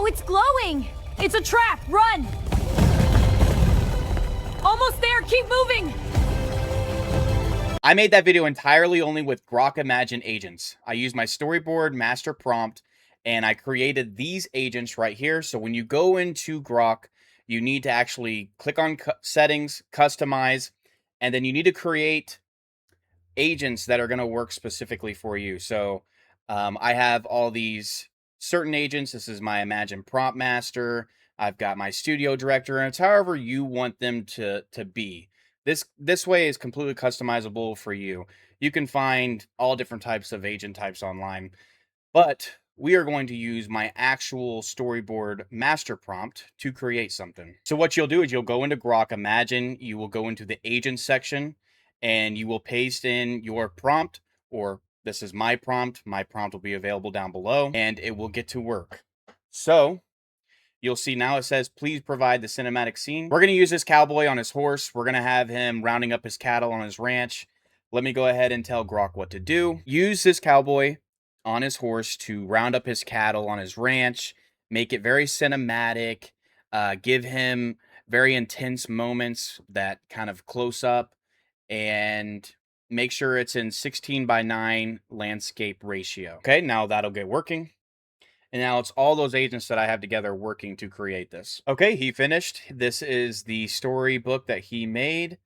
No, it's glowing! It's a trap! Run! Almost there! Keep moving! I made that video entirely only with Grok Imagine agents. I used my storyboard master prompt and I created these agents right here. So when you go into Grok, you need to actually click on settings, customize, and then you need to create agents that are going to work specifically for you. So I have all these certain agents. This is my Imagine prompt master. I've got my studio director, and it's however you want them to be. This way is completely customizable for you. You can find all different types of agent types online, but we are going to use my actual storyboard master prompt to create something. So what you'll do is you'll go into Grok Imagine, you will go into the agent section, and you will paste in your prompt, or this is my prompt. My prompt will be available down below, and it will get to work. So you'll see now it says, please provide the cinematic scene. We're going to use this cowboy on his horse. We're going to have him rounding up his cattle on his ranch. Let me go ahead and tell Grok what to do. Use this cowboy on his horse to round up his cattle on his ranch. Make it very cinematic. Give him very intense moments that kind of close up. And make sure it's in 16:9 landscape ratio. Okay, now that'll get working. And now it's all those agents that I have together working to create this. Okay, he finished. This is the storybook that he made.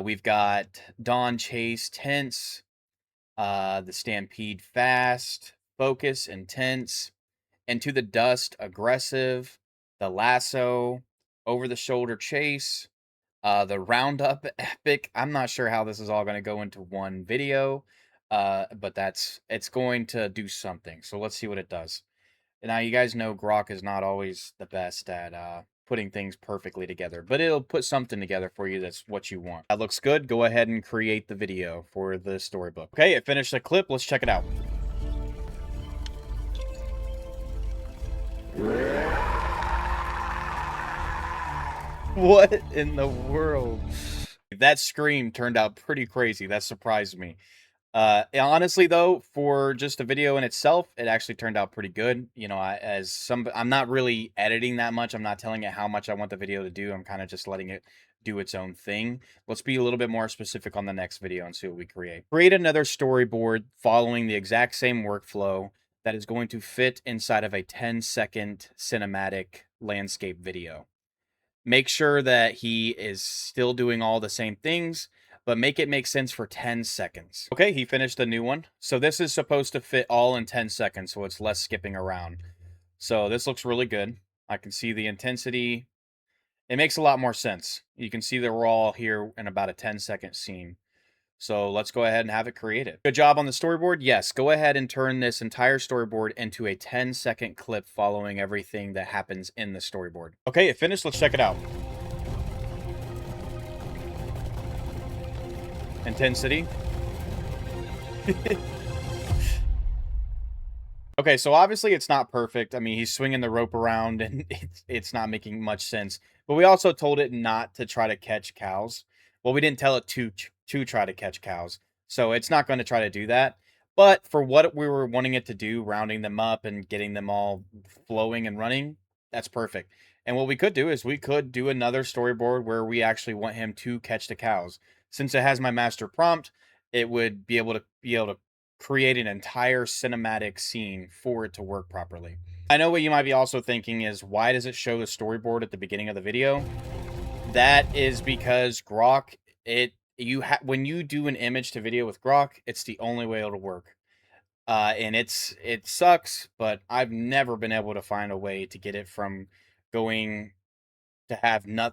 We've got Dawn Chase tense, the Stampede fast, Focus intense, Into the Dust aggressive, the Lasso, Over the Shoulder chase, the Roundup epic. I'm not sure how this is all going to go into one video, but it's going to do something. So let's see what it does. Now, you guys know Grok is not always the best at putting things perfectly together, but it'll put something together for you that's what you want. That looks good. Go ahead and create the video for the storybook. Okay, it finished the clip. Let's check it out. What in the world? That scream turned out pretty crazy. That surprised me. Honestly, though, for just a video in itself, it actually turned out pretty good. You know, I'm not really editing that much. I'm not telling it how much I want the video to do. I'm kind of just letting it do its own thing. Let's be a little bit more specific on the next video and see what we create. Create another storyboard following the exact same workflow that is going to fit inside of a 10-second cinematic landscape video. Make sure that he is still doing all the same things, but make it make sense for 10 seconds. Okay, he finished a new one. So this is supposed to fit all in 10 seconds, so it's less skipping around. So this looks really good. I can see the intensity. It makes a lot more sense. You can see that we're all here in about a 10-second scene. So let's go ahead and have it created. Good job on the storyboard. Yes, go ahead and turn this entire storyboard into a 10-second clip following everything that happens in the storyboard. Okay, it finished. Let's check it out. Intensity. Okay, so obviously it's not perfect. I mean, he's swinging the rope around and it's not making much sense. But we also told it not to try to catch cows. Well, we didn't tell it to try to catch cows. So it's not going to try to do that. But for what we were wanting it to do, rounding them up and getting them all flowing and running, that's perfect. And what we could do is we could do another storyboard where we actually want him to catch the cows. Since it has my master prompt, it would be able to create an entire cinematic scene for it to work properly. I know what you might be also thinking is, why does it show the storyboard at the beginning of the video? That is because Grok, when you do an image to video with Grok, it's the only way it'll work. And it sucks, but I've never been able to find a way to get it from going to have no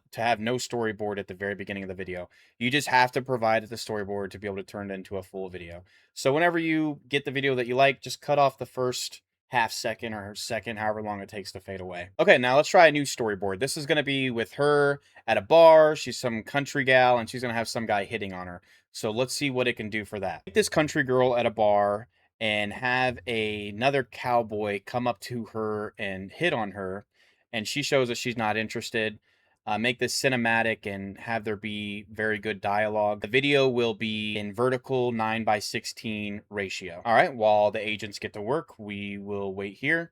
storyboard at the very beginning of the video. You just have to provide the storyboard to be able to turn it into a full video. So whenever you get the video that you like, just cut off the first half second or second, however long it takes to fade away. Okay, now let's try a new storyboard. This is going to be with her at a bar. She's some country gal, and she's going to have some guy hitting on her. So let's see what it can do for that. Take this country girl at a bar and have another cowboy come up to her and hit on her, and she shows that she's not interested. Make this cinematic and have there be very good dialogue. The video will be in vertical 9:16 ratio. All right, while the agents get to work, we will wait here.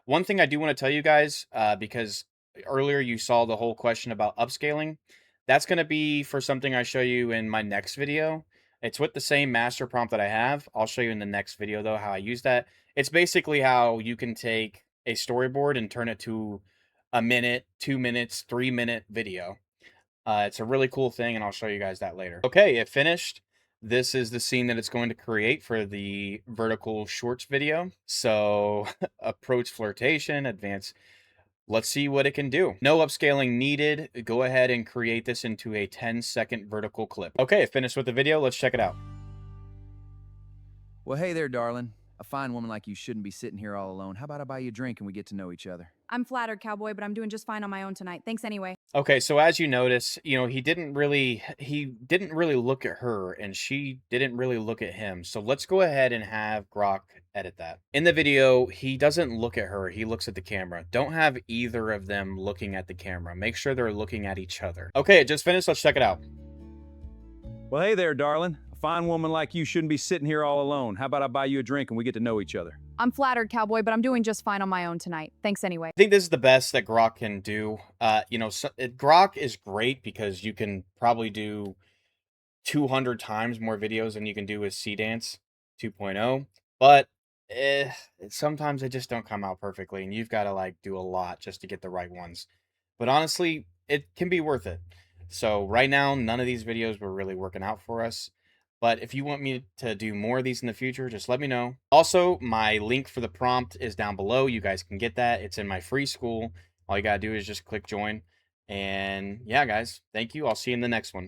One thing I do want to tell you guys, because earlier you saw the whole question about upscaling, that's going to be for something I show you in my next video. It's with the same master prompt that I have. I'll show you in the next video, though, how I use that. It's basically how you can take a storyboard and turn it to a minute, 2 minutes, 3 minute video. It's a really cool thing, and I'll show you guys that later. Okay, it finished. This is the scene that it's going to create for the vertical shorts video. So approach flirtation, advance. Let's see what it can do. No upscaling needed. Go ahead and create this into a 10-second vertical clip. Okay, finished with the video. Let's check it out. Well, hey there, darling. A fine woman like you shouldn't be sitting here all alone. How about I buy you a drink and we get to know each other? I'm flattered, cowboy, but I'm doing just fine on my own tonight. Thanks anyway. Okay, so as you notice, he didn't really look at her, and she didn't really look at him. So let's go ahead and have Grok edit that. In the video, he doesn't look at her, he looks at the camera. Don't have either of them looking at the camera. Make sure they're looking at each other. Okay, it just finished. Let's check it out. Well, hey there, darling. A fine woman like you shouldn't be sitting here all alone. How about I buy you a drink and we get to know each other? I'm flattered, cowboy, but I'm doing just fine on my own tonight. Thanks anyway. I think this is the best that Grok can do. Grok is great because you can probably do 200 times more videos than you can do with Seedance 2.0, but sometimes they just don't come out perfectly, and you've got to like do a lot just to get the right ones. But honestly, it can be worth it. So right now, none of these videos were really working out for us. But if you want me to do more of these in the future, just let me know. Also, my link for the prompt is down below. You guys can get that. It's in my free school. All you got to do is just click join. And yeah, guys, thank you. I'll see you in the next one.